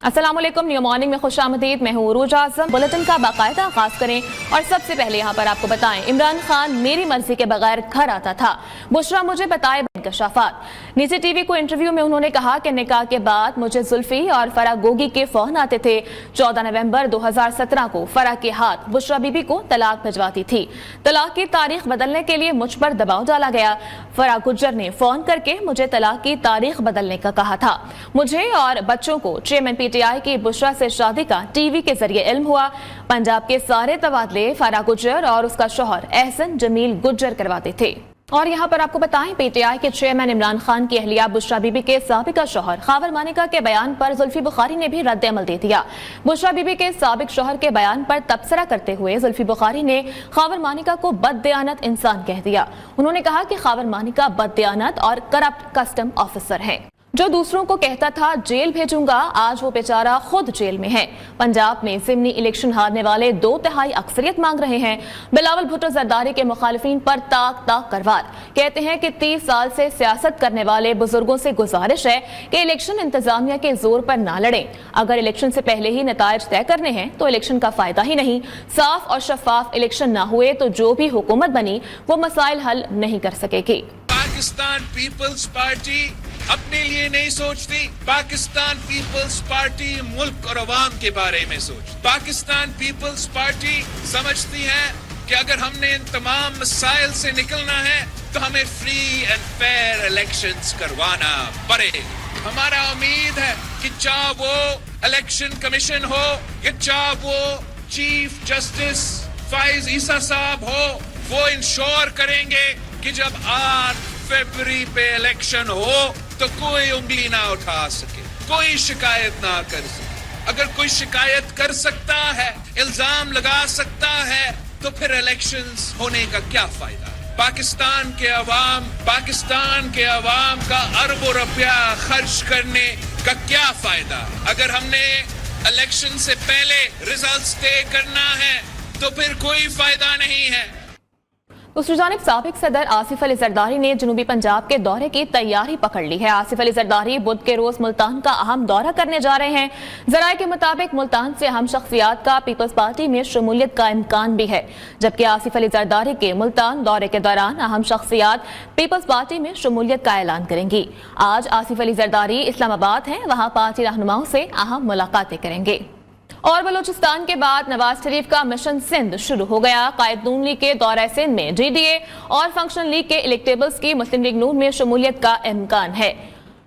अस्सलाम वालेकुम, new morning में खुशामदीद। मैं हूँ उरूज आज़म। बुलेटिन का बाकायदा आगाज करें और सबसे पहले यहाँ पर आपको बताएं, इमरान खान मेरी मर्जी के बगैर घर आता था, बुशरा मुझे बताए इंकशाफात। निजी टीवी को इंटरव्यू में उन्होंने कहा कि निकाह के बाद मुझे जुल्फी और फराह गोगी के फोन आते थे। 14 नवंबर 2017 को फराह के हाथ बुशरा बीबी को तलाक भिजवाती थी। तलाक की तारीख बदलने के लिए मुझ पर दबाव डाला गया। फराह गुज्जर ने फोन करके मुझे तलाक की तारीख बदलने का कहा था। मुझे और बच्चों को चेयरमैन पीटीआई की बुशरा से शादी का टीवी के जरिए इल्म हुआ। पंजाब के सारे तबादले फराह गुज्जर और उसका शौहर एहसन जमील गुज्जर करवाते थे। और यहाँ पर आपको बताएं, पीटीआई के चेयरमैन इमरान खान की अहलिया बुशरा बीबी के साबिका शौहर खावर मानिका के बयान पर जुल्फी बुखारी ने भी रद्द अमल दे दिया। बुशरा बीबी के साबिक शौहर के बयान पर तबसरा करते हुए जुल्फी बुखारी ने खावर मानिका को बददियानत इंसान कह दिया। उन्होंने कहा कि खावर मानिका बददियानत और करप्ट कस्टम ऑफिसर है, जो दूसरों को कहता था जेल भेजूंगा, आज वो बेचारा खुद जेल में है। पंजाब में ज़िमनी इलेक्शन हारने वाले 2/3 अक्सरियत मांग रहे हैं। बिलावल भुट्टो जरदारी के मुखालिफिन पर ताक ताक करवार, कहते हैं कि 30 साल से सियासत करने वाले बुजुर्गों से गुजारिश है कि इलेक्शन इंतजामिया के जोर पर ना लड़ें। अगर इलेक्शन से पहले ही नतायज तय करने हैं तो इलेक्शन का फायदा ही नहीं। साफ और शफाफ इलेक्शन ना हुए तो जो भी हुकूमत बनी वो मसाइल हल नहीं कर सकेगी। पाकिस्तान पीपल्स पार्टी अपने लिए नहीं सोचती, पाकिस्तान पीपल्स पार्टी मुल्क और अवाम के बारे में सोचती। पाकिस्तान पीपल्स पार्टी समझती है कि अगर हमने इन तमाम मसाइल से निकलना है तो हमें फ्री एंड फेयर इलेक्शंस करवाना पड़ेगा। हमारा उम्मीद है कि चाहे वो इलेक्शन कमीशन हो या चाहे वो चीफ जस्टिस फाइज ईसा साहब हो, वो इंश्योर करेंगे कि जब 8 फरवरी पे इलेक्शन हो तो कोई उंगली ना उठा सके, कोई शिकायत ना कर सके। अगर कोई शिकायत कर सकता है, इल्जाम लगा सकता है, तो फिर इलेक्शंस होने का क्या फायदा? पाकिस्तान के अवाम का अरबों रुपया खर्च करने का क्या फायदा? अगर हमने इलेक्शन से पहले रिजल्ट्स तय करना है तो फिर कोई फायदा नहीं है। दूसरी जानिब साबिक सदर आसिफ अली जरदारी ने जनूबी पंजाब के दौरे की तैयारी पकड़ ली है। आसिफ अली जरदारी बुध के रोज मुल्तान का अहम दौरा करने जा रहे हैं। जराये के मुताबिक मुल्तान से अहम शख्सियात का पीपल्स पार्टी में शमूलियत का इम्कान भी है, जबकि आसिफ अली जरदारी के मुल्तान दौरे के दौरान अहम शख्सियात पीपल्स पार्टी में शमूलियत का ऐलान करेंगी। आज आसिफ अली जरदारी इस्लामाबाद हैं, वहां पार्टी रहनुमाओं से अहम मुलाकातें करेंगे। और बलूचिस्तान के बाद नवाज शरीफ का मिशन सिंध शुरू हो गया। कायद नून लीग के दौरा सिंध में जीडीए और फंक्शनल लीग के इलेक्टेबल्स की मुस्लिम लीग नून में शमूलियत का इम्कान है।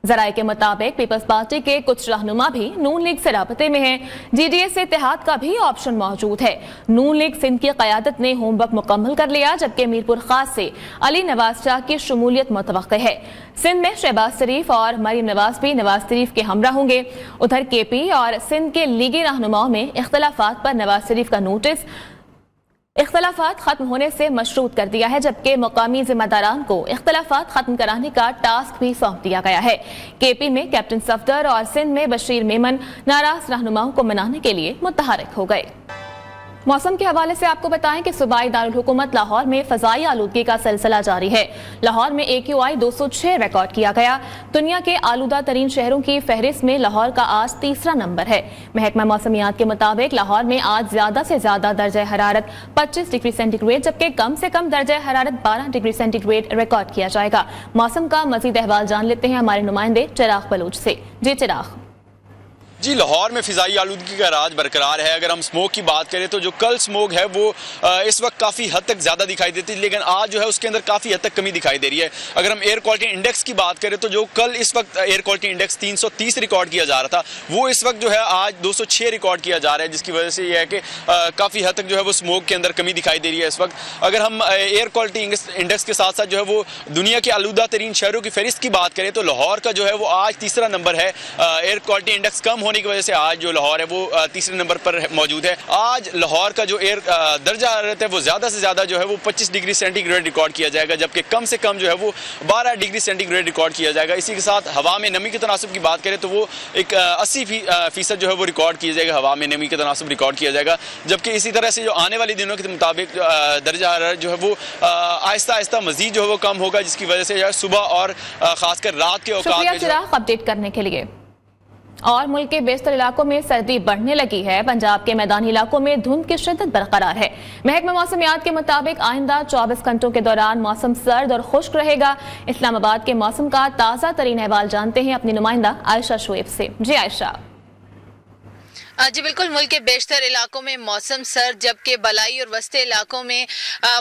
जराये के मुताबिक पीपल्स पार्टी के कुछ रहनुमा भी नून लीग से राबते में हैं। जीडीए से इत्तेहाद का भी ऑप्शन मौजूद है। नून लीग सिंध की क़यादत ने होमवर्क मुकम्मल कर लिया, जबकि मीरपुर खास से अली नवाज शाह की शमूलियत मुतवक्के है। सिंध में शहबाज शरीफ और मरीम नवाज भी नवाज शरीफ के हमरा होंगे। उधर केपी और सिंध के लीगी रहनुमाओं में इख्तलाफात पर नवाज शरीफ का नोटिस इख्तलाफात खत्म होने से मशरूत कर दिया है, जबकि मुकामी जिम्मेदारान को इख्तलाफात खत्म कराने का टास्क भी सौंप दिया गया है। केपी में कैप्टन सफदर और सिंध में बशीर मेमन नाराज रहनुमाओं को मनाने के लिए मुतहरिक हो गए। मौसम के हवाले से आपको बताएं कि सूबाई दारुल हुकूमत लाहौर में फजाई आलूदगी का सिलसिला जारी है। लाहौर में AQI 206 रिकॉर्ड किया गया। दुनिया के आलूदा तरीन शहरों की फहरिस्त में लाहौर का आज तीसरा नंबर है। महकमा मौसमियात के मुताबिक लाहौर में आज ज्यादा से ज्यादा दर्जा हरारत 25 डिग्री सेंटीग्रेड, जबकि कम से कम दर्जा हरारत 12 डिग्री सेंटीग्रेड रिकॉर्ड किया जाएगा। मौसम का मजीद अहवाल जान लेते हैं हमारे नुमाइंदे चिराग बलूच से। जी चिराग। जी, लाहौर में फिजाई आलूदगी का राज बरकरार है। अगर हम स्मोक की बात करें तो जो कल स्मोक है वो इस वक्त काफ़ी हद तक ज़्यादा दिखाई देती है, लेकिन आज जो है उसके अंदर काफ़ी हद तक कमी दिखाई दे रही है। अगर हम एयर क्वालिटी इंडेक्स की बात करें तो जो कल इस वक्त एयर क्वालिटी इंडेक्स 330 रिकॉर्ड किया जा रहा था, वो इस वक्त जो है आज 206 रिकॉर्ड किया जा रहा है, जिसकी वजह से यह है कि काफ़ी हद तक जो है वो स्मोक के अंदर कमी दिखाई दे रही है इस वक्त। अगर हम एयर क्वालिटी इंडेक्स के साथ साथ जो है वो दुनिया के आलूदा तरीन शहरों की फहरिस्त की बात करें तो लाहौर का जो है वो आज तीसरा नंबर है। एयर क्वालिटी इंडेक्स कम होने की वजह से आज जो लाहौर है वो तीसरे नंबर पर मौजूद है। आज लाहौर का जो एयर दर्जा हरारत है वो ज़्यादा से ज़्यादा जो है वो 25 डिग्री सेंटीग्रेड रिकॉर्ड किया जाएगा, जबकि कम से कम जो है वो 12 डिग्री सेंटीग्रेड रिकॉर्ड किया जाएगा। इसी के साथ हवा में नमी के तनासब की बात करें तो वो एक 80% जो है वो रिकॉर्ड किया जाएगा, हवा में नमी के तनासब रिकॉर्ड किया जाएगा। जबकि इसी तरह से जो आने वाले दिनों के मुताबिक दर्जा हरारत जो है वो आहिस्ता आहिस्ता मजीद जो है वो कम होगा, जिसकी वजह से सुबह और खासकर रात के औकात में अपडेट करने के लिए اور ملک کے بیشتر علاقوں میں سردی بڑھنے لگی ہے. پنجاب کے میدانی علاقوں میں دھند کی شدت برقرار ہے. محکمہ موسمیات کے مطابق آئندہ 24 گھنٹوں کے دوران موسم سرد اور خشک رہے گا. اسلام آباد کے موسم کا تازہ ترین احوال جانتے ہیں اپنی نمائندہ عائشہ شعیب سے. جی عائشہ. جی بالکل، ملک کے بیشتر علاقوں میں موسم سرد، جبکہ بالائی اور وسطی علاقوں میں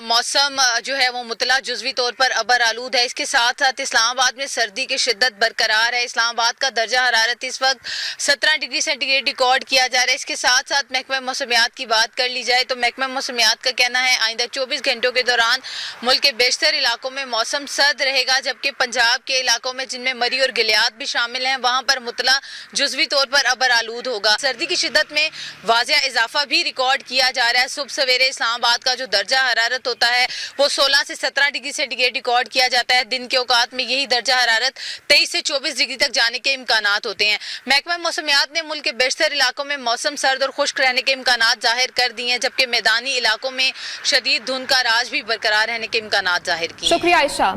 موسم جو ہے وہ مطلع جزوی طور پر ابر آلود ہے. اس کے ساتھ ساتھ اسلام آباد میں سردی کی شدت برقرار ہے. اسلام آباد کا درجہ حرارت اس وقت 17 ڈگری سینٹی گریڈ ریکارڈ کیا جا رہا ہے. اس کے ساتھ ساتھ محکمہ موسمیات کی بات کر لی جائے تو محکمہ موسمیات کا کہنا ہے آئندہ 24 گھنٹوں کے دوران ملک کے بیشتر علاقوں میں موسم سرد رہے گا، جبکہ پنجاب کے علاقوں میں جن میں مری اور گلیات بھی شامل ہیں وہاں پر مطلع جزوی طور پر ابر آلود ہوگا. سردی کی شدت میں واضح اضافہ بھی ریکارڈ کیا جا رہا ہے. صبح سویرے اسلام آباد کا جو درجہ حرارت ہوتا ہے وہ 16 سے 17 ڈگری سینٹی گریڈ ریکارڈ کیا جاتا ہے. دن کے اوقات میں یہی درجہ حرارت 23 سے 24 ڈگری تک جانے کے امکانات ہوتے ہیں. محکمہ موسمیات نے ملک کے بیشتر علاقوں میں موسم سرد اور خشک رہنے کے امکانات ظاہر کر دیے ہیں، جبکہ میدانی علاقوں میں شدید دھند کا راج بھی برقرار رہنے کے امکانات ظاہر کیے. شکریہ عائشہ.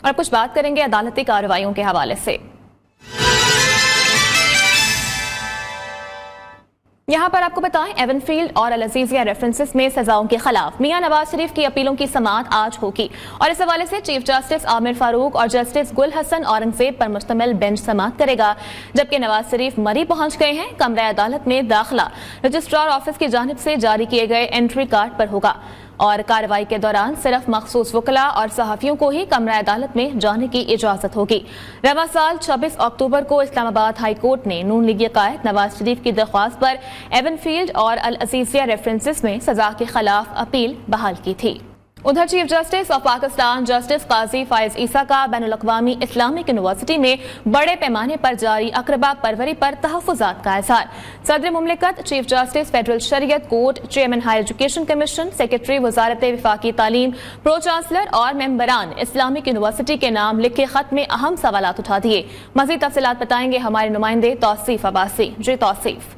اور کچھ بات کریں گے عدالتی کارروائیوں کے حوالے سے. یہاں پر آپ کو بتائیں ایون فیلڈ اور العزیزیہ ریفرنسز میں سزاؤں کے خلاف میاں نواز شریف کی اپیلوں کی سماعت آج ہوگی، اور اس حوالے سے چیف جسٹس عامر فاروق اور جسٹس گل حسن اورنگزیب پر مشتمل بینچ سماعت کرے گا. جبکہ نواز شریف مری پہنچ گئے ہیں. کمرہ عدالت میں داخلہ رجسٹرار آفس کی جانب سے جاری کیے گئے انٹری کارڈ پر ہوگا، اور کارروائی کے دوران صرف مخصوص وکلاء اور صحافیوں کو ہی کمرہ عدالت میں جانے کی اجازت ہوگی. رواں سال 26 اکتوبر کو اسلام آباد ہائی کورٹ نے نون لیگی قائد نواز شریف کی درخواست پر ایون فیلڈ اور العزیزیہ ریفرنسز میں سزا کے خلاف اپیل بحال کی تھی. ادھر chief justice of Pakistan justice قاضی فائز عیسیٰ کا بین الاقوامی اسلامک یونیورسٹی میں بڑے پیمانے پر جاری اقربا پروری پر تحفظات کا اظہار. صدر مملکت، chief justice federal Shariat court, chairman higher education commission, secretary وزارت وفاقی تعلیم، پرو چانسلر اور ممبران اسلامک یونیورسٹی کے نام لکھے خط میں اہم سوالات اٹھا دیے. مزید تفصیلات بتائیں گے ہمارے نمائندے توصیف عباسی. جی توصیف.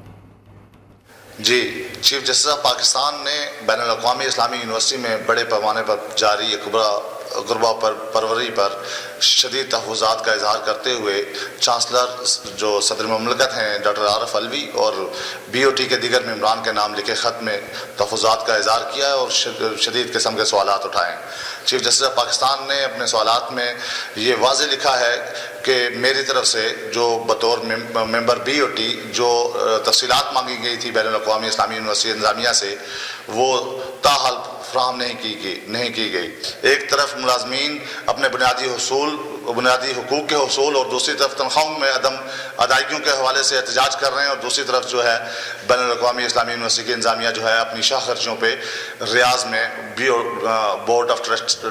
جی، چیف جسٹس آف پاکستان نے بین الاقوامی اسلامی یونیورسٹی میں بڑے پیمانے پر جاری اقربا پروری پر شدید تحفظات کا اظہار کرتے ہوئے چانسلر جو صدر مملکت ہیں ڈاکٹر عارف علوی اور بی او ٹی کے دیگر ممبران کے نام لکھے خط میں تحفظات کا اظہار کیا ہے اور شدید قسم کے سوالات اٹھائے. چیف جسٹس آف پاکستان نے اپنے سوالات میں یہ واضح لکھا ہے کہ میری طرف سے جو بطور ممبر بی او ٹی جو تفصیلات مانگی گئی تھی بین الاقوامی اسلامی یونیورسٹی انتظامیہ سے وہ تاحال فراہم نہیں کی گئی. ایک طرف ملازمین اپنے بنیادی حقوق کے حصول اور دوسری طرف تنخواہوں میں عدم ادائیگیوں کے حوالے سے احتجاج کر رہے ہیں، اور دوسری طرف جو ہے بین الاقوامی اسلامی یونیورسٹی کی انتظامیہ جو ہے اپنی شاہ خرچیوں پہ ریاض میں بورڈ آف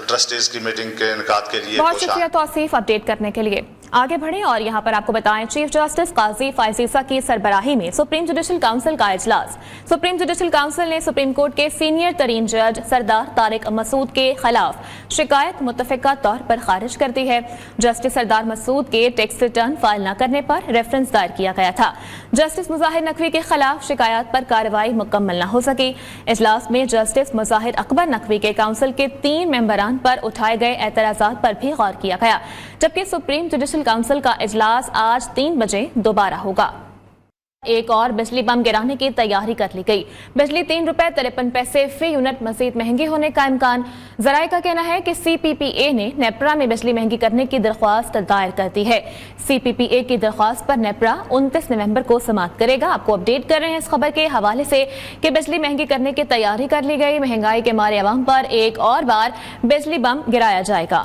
ٹرسٹیز کی میٹنگ کے انعقاد کے لیے. بہت شکریہ توصیف اپڈیٹ کرنے کے لیے. آگے بڑھیں اور یہاں پر آپ کو بتائیں چیف جسٹس قاضی فائز عیسیٰ کی سربراہی میں سپریم جوڈیشل کونسل کا اجلاس. سپریم جوڈیشل کونسل نے سپریم کورٹ کے سینئر ترین جج سردار طارق مسعود کے خلاف شکایت متفقہ طور پر خارج کر دی ہے. جسٹس سردار مسعود کے ٹیکس ریٹرن فائل نہ کرنے پر ریفرنس دائر کیا گیا تھا. جسٹس مظاہر نقوی کے خلاف شکایات پر کارروائی مکمل نہ ہو سکی. اجلاس میں جسٹس مظاہر اکبر نقوی کے کونسل کے 3 ممبران پر اٹھائے گئے اعتراضات پر بھی غور کیا گیا، جبکہ سپریم جوڈیشل کونسل کا اجلاس آج 3 بجے دوبارہ ہوگا. ایک اور بجلی بم گرانے کی تیاری کر لی گئی. بجلی 3 روپے 53 پیسے فی یونٹ مزید مہنگی ہونے کا امکان. ذرائع کا کہنا ہے کہ سی پی پی اے نے نیپرا میں بجلی مہنگی کرنے کی درخواست دائر کر دی ہے. سی پی پی اے کی درخواست پر نیپرا 29 نومبر کو سماعت کرے گا. آپ کو اپڈیٹ کر رہے ہیں اس خبر کے حوالے سے کہ بجلی مہنگی کرنے کی تیاری کر لی گئی. مہنگائی کے مارے عوام پر ایک اور بار بجلی بم گرایا جائے گا.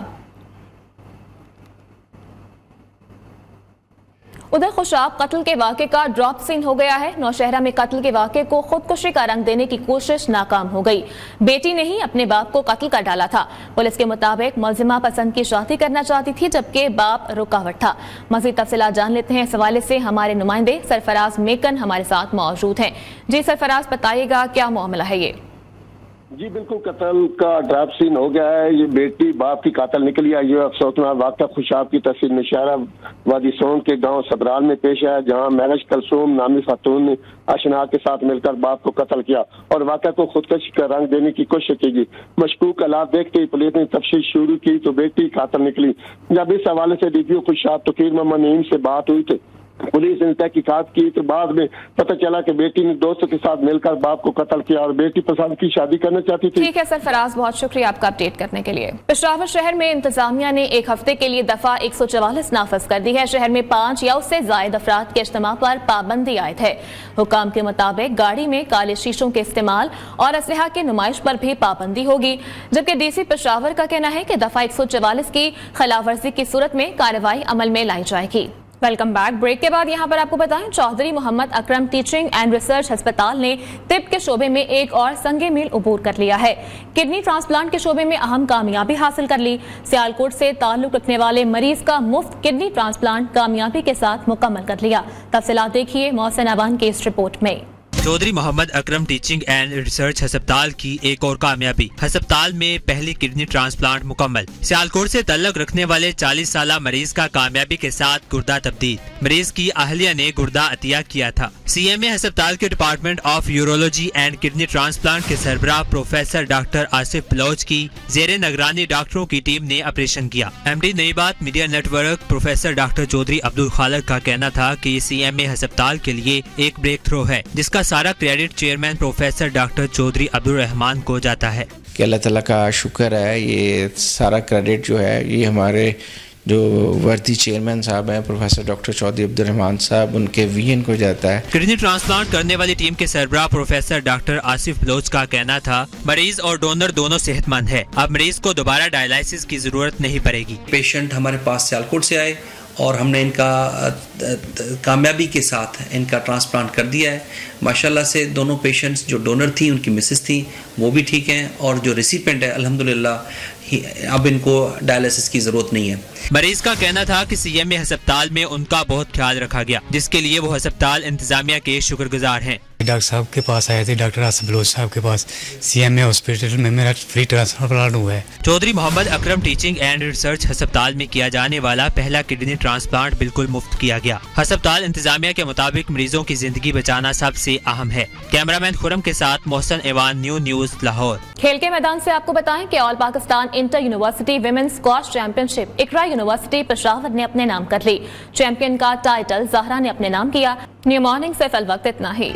ادھر خوشاب قتل کے واقعے کا ڈراپ سین ہو گیا ہے. نوشہرہ میں قتل کے واقعے کو خودکشی کا رنگ دینے کی کوشش ناکام ہو گئی. بیٹی نے ہی اپنے باپ کو قتل کر ڈالا تھا. پولیس کے مطابق ملزمہ پسند کی شادی کرنا چاہتی تھی جبکہ باپ رکاوٹ تھا. مزید تفصیلات جان لیتے ہیں. اس حوالے سے ہمارے نمائندے سرفراز میکن ہمارے ساتھ موجود ہیں. جی سرفراز بتائیے گا کیا معاملہ ہے یہ؟ جی بالکل، قتل کا ڈراپ سین ہو گیا ہے. یہ بیٹی باپ کی قاتل نکلی ہے. یہ افسوسناک واقعہ خوشاب کی تحصیل نوشہرہ وادی سون کے گاؤں سبرال میں پیش آیا، جہاں مہرش کلثوم نامی خاتون نے اشنا کے ساتھ مل کر باپ کو قتل کیا اور واقعہ کو خودکشی کا رنگ دینے کی کوشش کی گئی. مشکوک حالات دیکھتے ہی پولیس نے تفتیش شروع کی تو بیٹی قاتل نکلی. جب اس حوالے سے ڈی پی او خوشاب توقیر محمد نعیم سے بات ہوئی تھی पुलिस ने तहकीकात की तो बाद में पता चला कि बेटी ने दोस्तों के साथ मिलकर बाप को कत्ल किया और बेटी पसंद की शादी करना चाहती थी। ठीक है सरफराज, बहुत शुक्रिया आपका अपडेट करने के लिए। पेशावर शहर में इंतजामिया ने एक हफ्ते के लिए दफा 144 नाफज कर दी है। शहर में 5 या उससे जायद अफराद के इज्तिमा पर पाबंदी आयद है। हुकाम के मुताबिक गाड़ी में काले शीशों के इस्तेमाल और असलहा की नुमाइश पर भी पाबंदी होगी, जबकि डीसी पेशावर का कहना है कि दफा 144 की खिलाफवर्जी की सूरत में कार्रवाई अमल में लाई जाएगी। Welcome back. ब्रेक के बाद यहाँ पर आपको बताएं, Chaudhary Mohammad Akram teaching and research अस्पताल ने तिब के शोबे में एक और संगे मील उबूर कर लिया है। किडनी ट्रांसप्लांट के शोबे में अहम कामयाबी हासिल कर ली। सियालकोट से ताल्लुक रखने वाले मरीज का मुफ्त किडनी ट्रांसप्लांट कामयाबी के साथ मुकम्मल कर लिया। तफसीलात देखिए मोहसिन अवान की इस रिपोर्ट में। Chaudhary Mohammad Akram teaching and research अस्पताल की एक और कामयाबी, अस्पताल में पहली किडनी ट्रांसप्लांट मुकम्मल। सियालकोट से ताल्लुक रखने वाले 40 साला मरीज का कामयाबी के साथ गुर्दा तब्दील। मरीज की अहलिया ने गुर्दा अतिया किया था। सीएमए अस्पताल के department of urology and kidney transplant के सरबराह प्रोफेसर डॉक्टर आसिफ बलोच की जेरे निगरानी डॉक्टरों की टीम ने ऑपरेशन किया। MD Nai Baat media network professor doctor Chaudhry Abdul Khaliq का कहना था कि ये सीएमए अस्पताल के लिए एक ब्रेक थ्रो है, जिसका सारा credit chairman professor doctor Chaudhry Abdul Rahman को जाता है। कि अल्लाह ताला का शुक्र है, ये सारा क्रेडिट जो है ये हमारे जो वर्दी चेयरमैन साहब हैं प्रोफेसर डॉक्टर चौधरी अब्दुल रहमान साहब, उनके वीएन को जाता है। किडनी ट्रांसप्लांट करने वाली टीम के सरबराह प्रोफेसर डॉक्टर आसिफ बलोच का कहना था, मरीज और डोनर दोनों सेहतमंद है, अब मरीज को दोबारा डायलिसिस की जरूरत नहीं पड़ेगी। पेशेंट हमारे पास सियालकोट से आए और हमने इनका कामयाबी के साथ इनका ट्रांसप्लांट कर दिया है। माशाल्लाह से दोनों पेशेंट्स, जो डोनर थी उनकी मिसेस थी, वो भी ठीक हैं, और जो रिसिपेंट है अल्हम्दुलिल्लाह अब इनको डायलिसिस की जरूरत नहीं है। मरीज का कहना था कि सीएमए अस्पताल में उनका बहुत ख्याल रखा गया, जिसके लिए वो अस्पताल इंतजामिया के शुक्रगुजार हैं। डॉक्टर साहब के पास आए थे, डॉक्टर आसिफ बलोच साहब के पास। सीएमए हॉस्पिटल में मेरा फ्री ट्रांसप्लांट हुआ है। Chaudhary Mohammad Akram teaching and research अस्पताल में किया जाने वाला पहला किडनी ट्रांसप्लांट बिल्कुल मुफ्त किया गया। अस्पताल इंतजामिया के मुताबिक मरीजों की जिंदगी बचाना सबसे अहम है। कैमरामैन खुरम के साथ मोहसिन एवान, न्यूज़ लाहौर। खेल के मैदान से आपको बताएं कि all Pakistan inter university women's squash championship Iqra university Peshawar ने अपने नाम कर ली। चैंपियन का टाइटल ज़हरा ने अपने नाम किया। न्यू मॉर्निंग से फिल वक्त इतना ही।